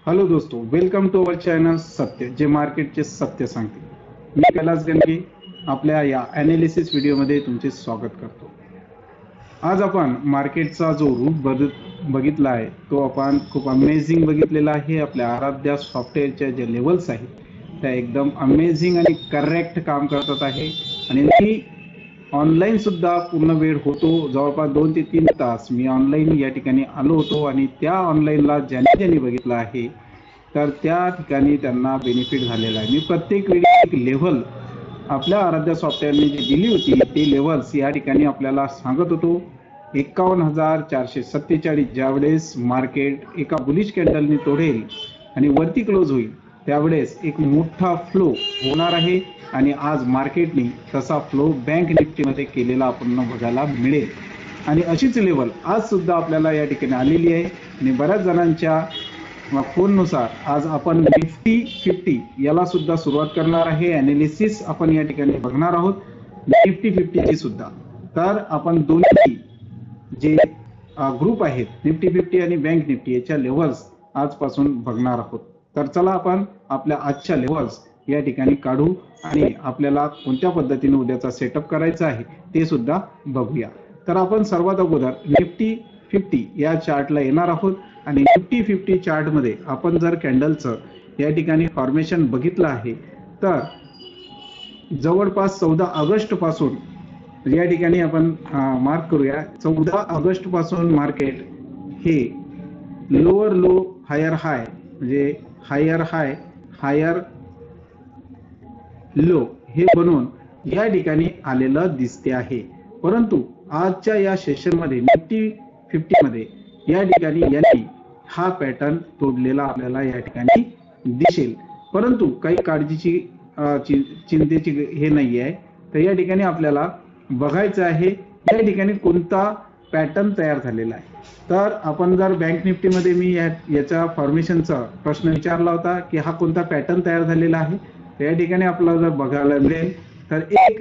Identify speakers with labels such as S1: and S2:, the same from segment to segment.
S1: Hello दोस्तों, welcome to our channel सत्य, जे मार्केटचे सत्य सांगते. मी कैलास गणगे आपल्या या ॲनालिसिस व्हिडिओमध्ये तुमचे स्वागत करतो. आज आपण मार्केटचा जो रूप बघितला आहे तो आपण खूप अमेझिंग बघितलेला आहे. आपल्या आराध्या सॉफ्टवेअरच्या जे लेवल्स आहेत त्या एकदम अमेझिंग आणि करेक्ट काम करत आहे आणि मी ऑनलाईन सुद्धा पूर्ण वेळ होतो. जवळपास 2 ते 3 तास मी ऑनलाईन या ठिकाणी आलो होतो आणि त्या ऑनलाईनला ज्यांनी बघितलं आहे तर त्या ठिकाणी त्यांना बेनिफिट झालेला आहे. मी प्रत्येक वेळी एक लेव्हल आपल्या आराध्या सॉफ्टवेअरने जी दिली होती ते लेव्हल्स या ठिकाणी आपल्याला सांगत होतो. 51,447 ज्यावेळेस मार्केट एका बुलिश कॅन्डलने तोडेल आणि वरती क्लोज होईल त्यावेळेस एक मोठा फ्लो होणार आहे आणि आज मार्केटने तसा फ्लो बँक निफ्टीमध्ये केलेला आपल्याला बघायला मिळेल आणि अशीच लेवल आज सुद्धा आपल्याला या ठिकाणी आलेली आहे आणि बऱ्याच जणांच्या फोननुसार आज आपण निफ्टी 50 याला सुद्धा सुरुवात करणार आहे. ॲनालिसिस आपण या ठिकाणी बघणार आहोत निफ्टी 50 ची सुद्धा. तर आपण दोन्ही जे ग्रुप आहेत निफ्टी 50 आणि बँक निफ्टी याच्या लेव्हल्स आजपासून बघणार आहोत. तर चला आपण आपल्या आजच्या लेव्हल्स या ठिकाणी काढू आणि आपल्याला कोणत्या पद्धतीने उद्याचा सेटअप करायचा आहे ते सुद्धा बघूया. तर आपण सर्वात अगोदर निफ्टी 50 या चार्टला येणार आहोत आणि निफ्टी 50 चार्ट मध्ये आपण जर कॅन्डलचं या ठिकाणी फॉर्मेशन बघितलं आहे तर जवळपास 14 ऑगस्ट पासून या ठिकाणी आपण मार्क करूया. 14 ऑगस्ट पासून मार्केट हे लोअर लो हायर हाय म्हणजे हायर हाय हायर लो हे बनवून या ठिकाणी आलेलं दिसते आहे. परंतु आजच्या या सेशन मध्ये निफ्टी 50 मध्ये या ठिकाणी यांनी हा पॅटर्न तोडलेला आपल्याला या ठिकाणी दिसेल. परंतु काही काळजीची चिंतेची हे नाही आहे. तर या ठिकाणी आपल्याला बघायचं आहे या ठिकाणी कोणता पॅटर्न तयार झालेला आहे. तर आपण जर बँक निफ्टी मध्ये मी याच्या फॉर्मेशनचा प्रश्न विचारला होता की हा कोणता पॅटर्न तयार झालेला आहे तर या ठिकाणी आपल्याला जर बघायला मिळेल तर एक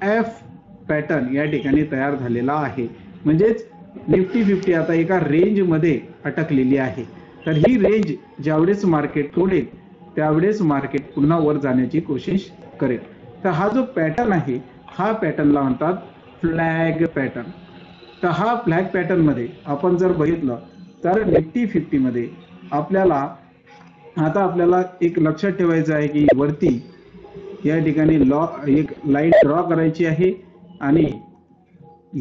S1: एफ पॅटर्न या ठिकाणी तयार झालेला आहे. म्हणजेच निफ्टी 50 आता एका रेंज मध्ये अटकलेली आहे. तर ही रेंज ज्यावेळेस मार्केट तोडेल त्यावेळेस मार्केट पुन्हा वर जाण्याची कोशिश करेल. तर हा जो पॅटर्न आहे हा पॅटर्नला म्हणतात फ्लॅग पॅटर्न. तर हा फ्लॅग पॅटर्न मध्ये आपण जर बघितलं तर निफ्टी 50 मध्ये आपल्याला एक लक्षात ठेवायचं आहे की वरती या ठिकाणी एक लाईन ड्रॉ करायची आहे आणि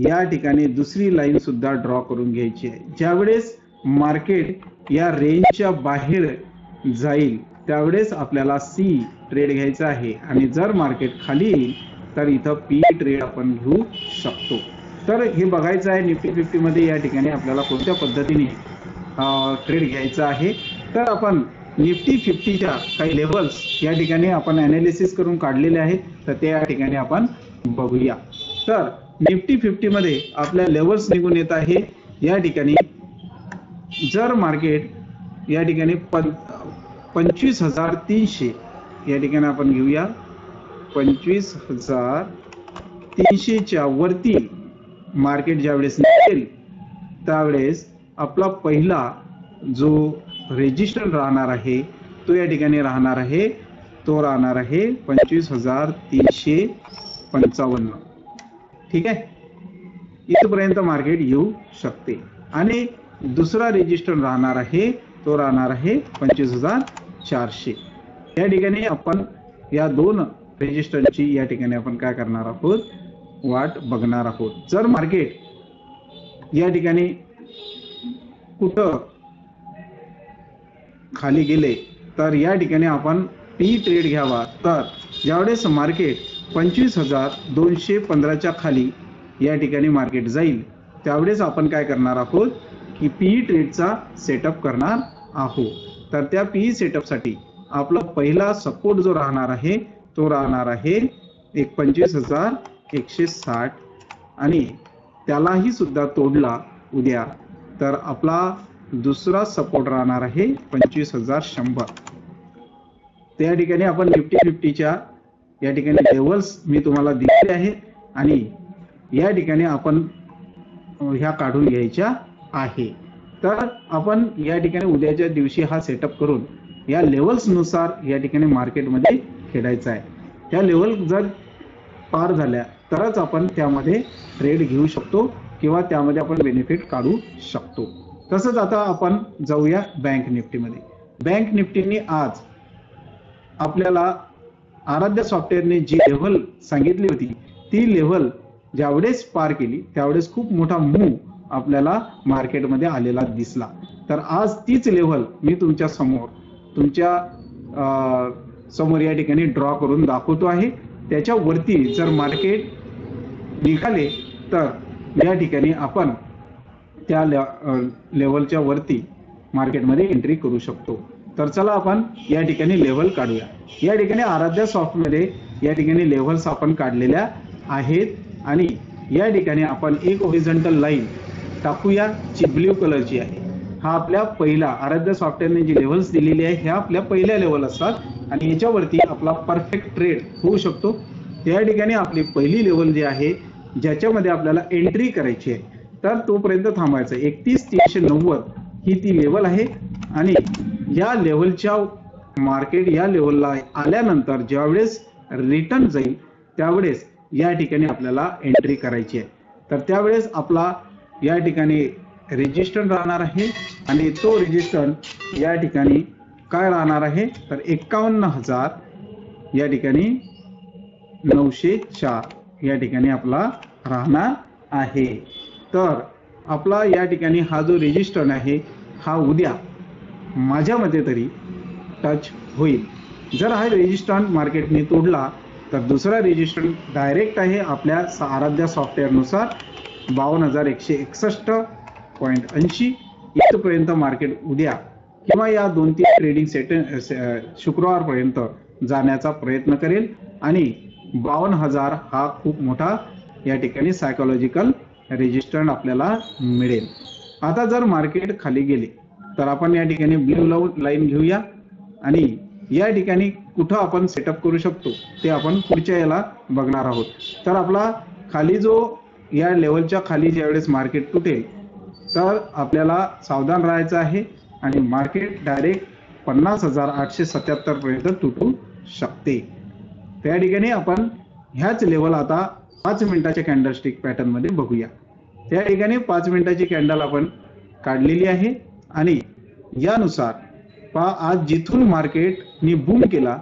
S1: या ठिकाणी दुसरी लाईन सुद्धा ड्रॉ करून घ्यायची आहे. ज्यावेळेस मार्केट या रेंजच्या बाहेर जाईल त्यावेळेस आपल्याला सी ट्रेड घ्यायचा आहे आणि जर मार्केट खाली येईल तर इथं पी ट्रेड आपण घेऊ शकतो. तर हे बघायचं आहे निफ्टी 50 मध्ये या ठिकाणी आपल्याला कोणत्या पद्धतीने ट्रेड घ्यायचा आहे. तर आपण निफ्टी 50च्या काही लेव्हल्स या ठिकाणी आपण ॲनालिसिस करून काढलेले आहेत तर ते या ठिकाणी आपण बघूया. तर निफ्टी 50 मध्ये आपल्या लेव्हल्स निघून येत आहे. या ठिकाणी जर मार्केट या ठिकाणी 25,300 या ठिकाणी आपण घेऊया 25,300 च्या वरती मार्केट ज्यावेळेस निघेल त्यावेळेस आपला पहिला जो रेजिस्टन्स राहणार आहे तो या ठिकाणी राहणार आहे 25,355. ठीक आहे, इथपर्यंत मार्केट येऊ शकते आणि दुसरा रेजिस्टन्स राहणार आहे तो राहणार आहे 25,400. या ठिकाणी आपण या दोन रेजिस्टन्सची या ठिकाणी आपण काय करणार आहोत वाट बघणार आहोत. जर मार्केट या ठिकाणी कुठं खाली गेले तर या ठिकाणी आपण पी ट्रेड घ्यावा. तर ज्यावेळेस मार्केट 25,215 च्या खाली या ठिकाणी मार्केट जाईल त्यावेळेस आपण काय करणार आहोत की पी ट्रेडचा सेटअप करणार आहोत. तर त्या पी सेटअपसाठी आपला पहिला सपोर्ट जो राहणार आहे तो राहणार आहे 25,160 आणि त्यालाही सुद्धा तोडला उद्या तर आपला दुसरा सपोर्ट राहणार आहे 25,100. त्या ठिकाणी आपण निफ्टी 50च्या या ठिकाणी लेव्हल्स मी तुम्हाला दिलेले आहेत आणि या ठिकाणी आपण ह्या काढून घ्यायच्या आहे. तर आपण या ठिकाणी उद्याच्या दिवशी हा सेटअप करून या लेवल्स नुसार या ठिकाणी मार्केटमध्ये खेळायचं आहे. त्या लेवल जर पार झाल्या तरच आपण त्यामध्ये ट्रेड घेऊ शकतो किंवा त्यामध्ये आपण बेनिफिट काढू शकतो. तसंच आता आपण जाऊया बँक निफ्टीमध्ये. बँक निफ्टीने आज आपल्याला आराध्य सॉफ्टवेअरने जी लेव्हल सांगितली होती ती लेव्हल ज्यावेळेस पार केली त्यावेळेस खूप मोठा मूव आपल्याला मार्केटमध्ये आलेला दिसला. तर आज तीच लेव्हल मी तुमच्या समोर या ठिकाणी ड्रॉ करून दाखवतो आहे. त्याच्यावरती जर मार्केट निघाले तर या ठिकाणी आपण त्या लेव्हलच्या वरती मार्केटमध्ये एंट्री करू शकतो. तर चला आपण या ठिकाणी लेव्हल काढूया. या ठिकाणी आराध्या सॉफ्टमध्ये या ठिकाणी लेव्हल्स आपण काढलेल्या आहेत आणि या ठिकाणी आपण एक हॉरिझॉन्टल लाईन टाकूया जी ब्ल्यू कलरची आहे. हा आपल्या पहिला आराध्य सॉफ्टवेअरने जी लेव्हल्स दिलेली आहे ह्या आपल्या पहिल्या लेव्हल असतात आणि याच्यावरती आपला परफेक्ट ट्रेड होऊ शकतो. या ठिकाणी आपली पहिली लेव्हल जी आहे ज्याच्यामध्ये आपल्याला एंट्री करायची आहे तर तोपर्यंत थांबायचं. 31,390 ही ती लेव्हल आहे आणि या लेव्हलच्या मार्केट या लेव्हलला आल्यानंतर ज्यावेळेस रिटर्न जाईल त्यावेळेस या ठिकाणी आपल्याला एंट्री करायची आहे. तर त्यावेळेस आपला या ठिकाणी रेजिस्टन्स राहणार आहे आणि तो रेजिस्टन्स या ठिकाणी काय राहणार आहे तर 51,000 या ठिकाणी 904 या ठिकाणी आपला राहणार आहे. तर आपला या ठिकाणी हा जो रेजिस्टन्स आहे हा उद्या माझ्या मते तरी टच होईल. जर हा रेजिस्टन्स मार्केटने तोडला तर दुसरा रेजिस्टन्स डायरेक्ट आहे आपल्या आराध्या सॉफ्टवेअरनुसार 52,161.80 इथपर्यंत मार्केट उद्या किंवा या 2-3 ट्रेडिंग शुक्रवारपर्यंत जाण्याचा प्रयत्न करेल आणि 52,000 हा खूप मोठा या ठिकाणी सायकोलॉजिकल रेजिस्टन्स आपल्याला मिळेल. आता जर मार्केट खाली गेले तर आपण या ठिकाणी ब्ल्यू लाईन घेऊया आणि या ठिकाणी कुठं आपण सेटअप करू शकतो ते आपण पुढच्या याला बघणार आहोत. तर आपला खाली जो या लेवलच्या खाली ज्यावेळेस मार्केट तुटेल तर आपल्याला सावधान राहायचं आहे आणि मार्केट डायरेक्ट 50,877 पर्यंत तुटू शकते. त्या ठिकाणी आपण ह्याच लेवल आता 5 मिनिटाच्या कॅन्डलस्टिक पॅटर्न मध्ये बघूया. त्या ठिकाणी 5 मिनिटाची कॅन्डल आपण काढलेली आहे आणि यानुसार आज जिथून मार्केटने बूम केला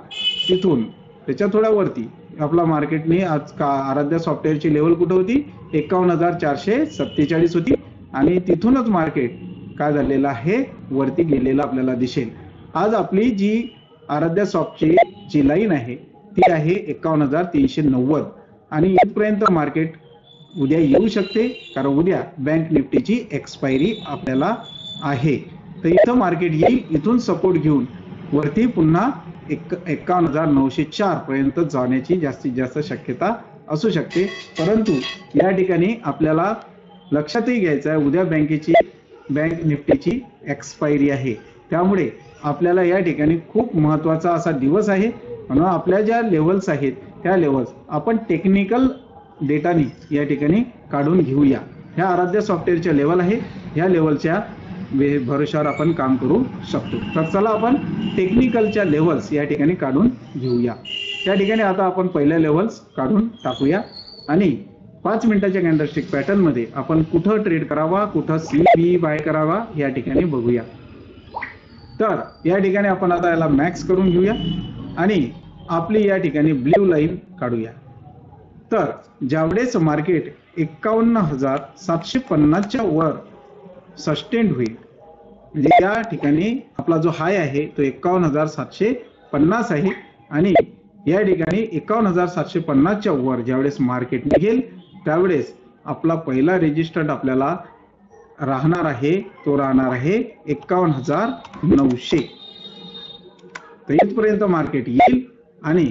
S1: तिथून त्याच्या थोड्या वरती आपला मार्केटने आज आराध्या सॉफ्टवेअरची लेवल कुठे होती 51,447 होती आणि तिथूनच मार्केट काय झालेलं आहे वरती गेलेला आपल्याला दिसेल. आज आपली जी आराध्या सॉफ्टची जी लाईन आहे ती आहे 51,390 आणि इथपर्यंत मार्केट उद्या येऊ शकते कारण उद्या बँक निफ्टीची एक्सपायरी आपल्याला आहे. तर इथं मार्केट येईल, इथून सपोर्ट घेऊन वरती पुन्हा 51,904 पर्यंत जाण्याची जास्तीत जास्त शक्यता असू शकते. परंतु या ठिकाणी आपल्याला लक्षातही घ्यायचं आहे उद्या बँक निफ्टीची एक्सपायरी आहे. त्यामुळे आपल्याला या ठिकाणी खूप महत्त्वाचा असा दिवस आहे. म्हणून आपल्या ज्या लेवल्स आहेत त्या लेवल्स आपण टेक्निकल डेटानी या ठिकाणी काढून घेऊया. ह्या आराध्य सॉफ्टवेअरच्या लेवल आहे, ह्या लेवलच्या भरोशावर आपण काम करू शकतो. तर चला आपण टेक्निकलच्या लेवल्स या ठिकाणी काढून घेऊया. त्या ठिकाणी आता आपण पहिल्या लेवल्स काढून टाकूया आणि 5 मिनिटाच्या कॅन्डलस्टिक पॅटर्न मध्ये आपण कुठं ट्रेड करावा, कुठं सी बाय करावा या ठिकाणी बघूया. तर या ठिकाणी आपण आता याला मॅक्स करून घेऊया आणि आपली या ठिकाणी ब्ल्यू लाईन काढूया. तर ज्यावेळेस मार्केट 51,750 च्या वर सस्टेंड होईल म्हणजे या ठिकाणी आपला जो हाय आहे तो 51,750 आहे आणि या ठिकाणी 51,750 च्या वर ज्यावेळेस मार्केट निघेल त्यावेळेस आपला पहिला रेजिस्टन्स आपल्याला राहणार आहे तो राहणार आहे 51,900. तर इथपर्यंत मार्केट येईल आणि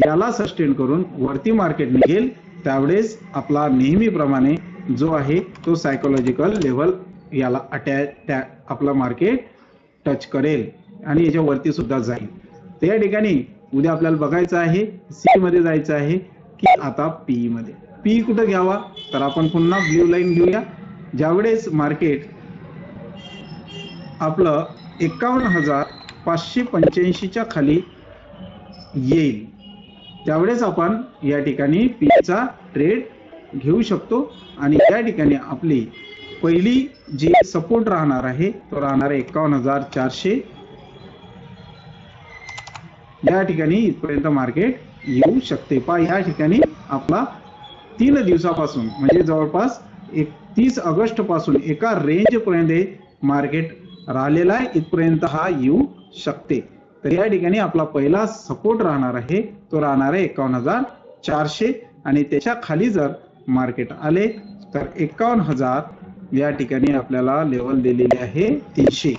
S1: याला सस्टेन करून वरती मार्केट निघेल त्यावेळेस आपला नेहमीप्रमाणे जो आहे तो सायकोलॉजिकल लेवल याला आपला मार्केट टच करेल आणि याच्या वरती सुद्धा जाईल. तर या ठिकाणी उद्या आपल्याला बघायचं आहे सी मध्ये जायचं आहे की आता पी मध्ये. पी कुठं घ्यावा तर आपण पुन्हा ब्ल्यू लाईन घेऊया. ज्यावेळेस मार्केट आपलं 51,585च्या खाली येईल त्यावेळेस आपण या ठिकाणी पीचा ट्रेड घेऊ शकतो आणि या ठिकाणी आपली पहिली जी सपोर्ट राहणार आहे तो राहणार आहे 51,400. या ठिकाणी इथपर्यंत मार्केट येऊ शकते. पहा या ठिकाणी आपला 3 दिवसापासून म्हणजे जवळपास 31 ऑगस्ट पासून एका रेंज पर्यंत मार्केट राहिलेला आहे. इथपर्यंत हा येऊ शकते. तर या ठिकाणी आपला पहिला सपोर्ट राहणार आहे तो राहणार आहे 51,400 आणि त्याच्या खाली जर मार्केट आले तर 51,000 या ठिकाणी आपल्याला लेवल दिलेले आहे 300.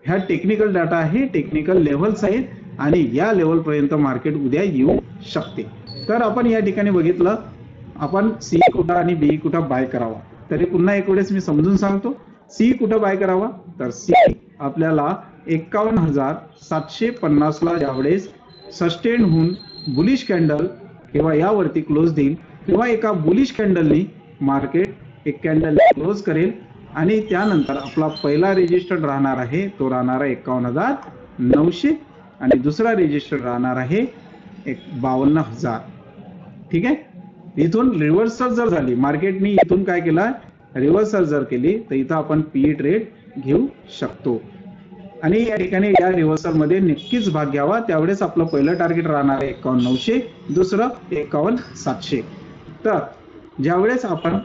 S1: ह्या टेक्निकल डाटा आहे, टेक्निकल लेव्हल्स आहेत आणि या लेवल पर्यंत मार्केट उद्या येऊ शकते. तर आपण या ठिकाणी बघितलं आपण सी कुठं आणि बी कुठं बाय करावा. तरी पुन्हा एक वेळेस मी समजून सांगतो. सी कुठं बाय करावा तर सी आपल्याला 51,750 ला ज्यावेळेस सस्टेन होऊन बुलिश कॅन्डल किंवा यावरती क्लोज देईल किंवा एका बुलिश कॅन्डलनी मार्केट एक कॅन्डल क्लोज करेल आणि त्यानंतर आपला पहिला रेजिस्टर राहणार आहे तो राहणार आहे 51,900 आणि दुसरा रेजिस्टर राहणार आहे 52,000. ठीक आहे. इथून रिव्हर्सल जर झाली मार्केटनी इथून काय केलं रिव्हर्सल जर केली तर इथं आपण पी ट्रेड घेऊ शकतो आणि या ठिकाणी या रिव्हर्सल मध्ये नक्कीच भाग घ्यावा. त्यावेळेस आपलं पहिलं टार्गेट राहणार आहे 51,900, दुसरं 51,700. तर ज्यावेळेस आपण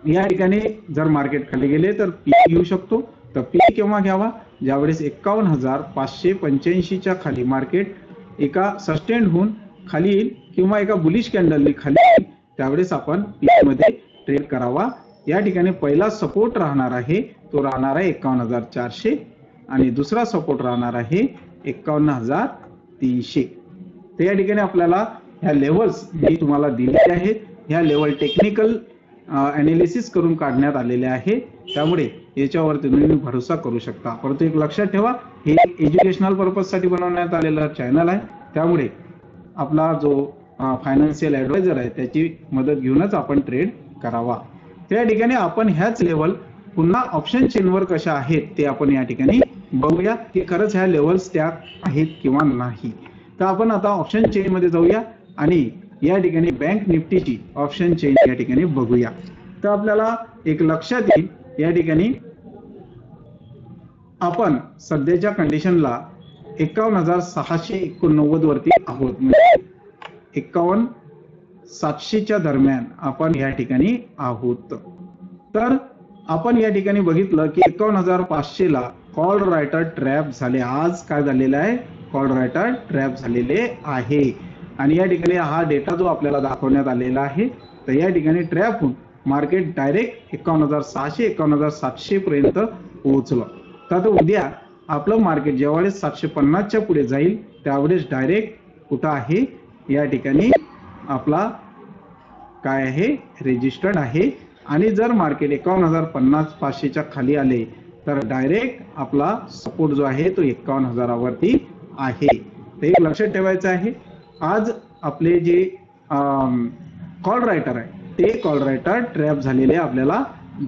S1: या ठिकाणी जर मार्केट खाली गेले तर पी घेऊ शकतो. तर पी केव्हा घ्यावा ज्यावेळेस 51,585च्या खाली मार्केट एका सस्टेन होऊन खाली येईल किंवा एका बुलिश कॅन्डलनी खाली येईल त्यावेळेस आपण पी मध्ये ट्रेड करावा. या ठिकाणी पहिला सपोर्ट राहणार आहे तो राहणार आहे 51,400 आणि दुसरा सपोर्ट राहणार आहे 51,300. तर या ठिकाणी आपल्याला ह्या लेव्हल्स मी तुम्हाला दिलेले आहेत. ह्या लेव्हल टेक्निकल अनालिसिस करून काढण्यात आलेले आहे त्यामुळे याच्यावरती तुम्ही भरोसा करू शकता. परंतु एक लक्षात ठेवा हे एज्युकेशनल पर्पज साठी बनवण्यात आलेलं चॅनल आहे त्यामुळे आपला जो फायनान्शियल ऍडवायझर आहे त्याची मदत घेऊनच आपण ट्रेड करावा. त्या ठिकाणी आपण ह्याच लेवल पुन्हा ऑप्शन चेनवर कशा आहेत ते आपण या ठिकाणी बघूया की खरंच ह्या लेवल्स त्या आहेत किंवा नाही. तर आपण आता ऑप्शन चेन मध्ये जाऊया आणि या ठिकाणी बँक निफ्टीची ऑप्शन चेन या ठिकाणी बघूया. तर आपल्याला एक लक्षात येईल या ठिकाणी आपण सध्याच्या कंडिशनला 51,689 वरती आहोत म्हणजे 51,700च्या दरम्यान आपण या ठिकाणी आहोत. तर आपण या ठिकाणी बघितलं की 51,500 ला कॉल रायटर ट्रॅप झाले. आज काय झालेलं आहे कॉल रायटर ट्रॅप झालेले आहे आणि या ठिकाणी हा डेटा जो आपल्याला दाखवण्यात आलेला आहे तर या ठिकाणी ट्रॅप होऊन मार्केट डायरेक्ट 51,600 51,700 पर्यंत पोहोचलं. तर उद्या आपलं मार्केट ज्यावेळेस 750च्या पुढे जाईल त्यावेळेस डायरेक्ट कुठं आहे या ठिकाणी आपला काय आहे रेजिस्टर्ड आहे आणि जर मार्केट 51,500च्या खाली आले तर डायरेक्ट आपला सपोर्ट जो आहे तो 51,000 वरती आहे. ते एक लक्षात ठेवायचं आहे. आज आपले जे कॉल रायटर आहे ते कॉल रायटर ट्रॅप झालेले आपल्याला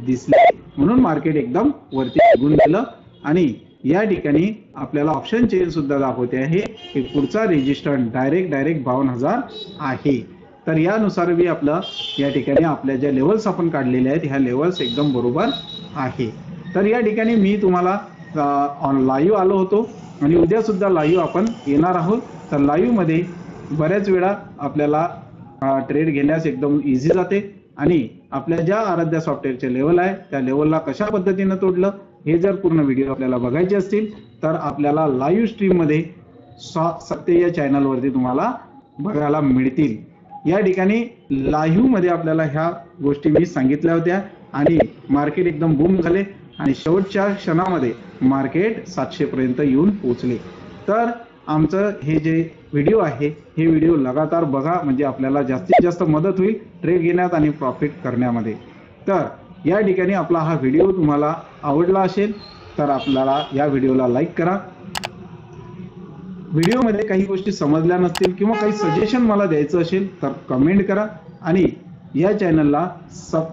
S1: दिसले म्हणून मार्केट एकदम वरती निघून गेलं आणि या ठिकाणी आपल्याला ऑप्शन चेन सुद्धा दाखवते आहे की पुढचा रेजिस्टर डायरेक्ट 52,000 आहे. तर यानुसार बी आपलं या ठिकाणी आपल्या ज्या लेवल्स आपण काढलेले आहेत ह्या लेवल्स एकदम बरोबर आहे. तर या ठिकाणी मी तुम्हाला लाईव्ह आलो होतो आणि उद्या सुद्धा लाईव्ह आपण येणार आहोत. तर लाईव्ह मध्ये बऱ्याच वेळा आपल्याला ट्रेड घेण्यास एकदम इझी जाते आणि आपल्या ज्या आराध्या सॉफ्टवेअरचे लेवल आहे त्या लेवलला कशा पद्धतीने तोडलं हे जर पूर्ण व्हिडिओ आपल्याला बघायचे असतील तर आपल्याला लाईव्ह स्ट्रीम मध्ये सत्य या चॅनल वरती तुम्हाला बघायला मिळतील. या ठिकाणी लाईव्ह मध्ये आपल्याला ह्या गोष्टी मी सांगितल्या होत्या आणि मार्केट एकदम बूम झाले आणि शेवटच्या क्षणामध्ये मार्केट 700 पर्यंत येऊन पोहोचले. तर आमचं हे जे व्हिडिओ आहे हे व्हिडिओ लगातार बघा म्हणजे आपल्याला जास्तीत जास्त मदत होईल ट्रेड घेण्यात आणि प्रॉफिट करण्यामध्ये. तर या ठिकाणी आपला हा व्हिडिओ तुम्हाला आवडला असेल तर आपल्याला या व्हिडिओला लाईक करा. व्हिडिओमध्ये काही गोष्टी समजल्या नसतील किंवा काही सजेशन मला द्यायचं असेल तर कमेंट करा आणि या चॅनलला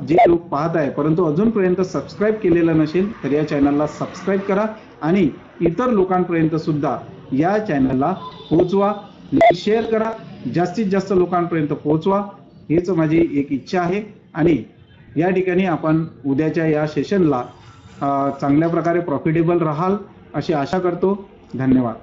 S1: जे लोक पाहत आहे परंतु अजूनपर्यंत सबस्क्राईब केलेलं नसेल तर या चॅनलला सबस्क्राईब करा आणि इतर लोकांपर्यंत सुद्धा या चॅनलला पोहोचवा, शेअर करा, जास्तीत जास्त लोकांपर्यंत पोहोचवा, हीच माझी एक इच्छा आहे। आणि या ठिकाणी आपण उद्याच्या या सेशनला चांगल्या प्रकारे प्रॉफिटेबल राहाल अशी आशा करतो। धन्यवाद।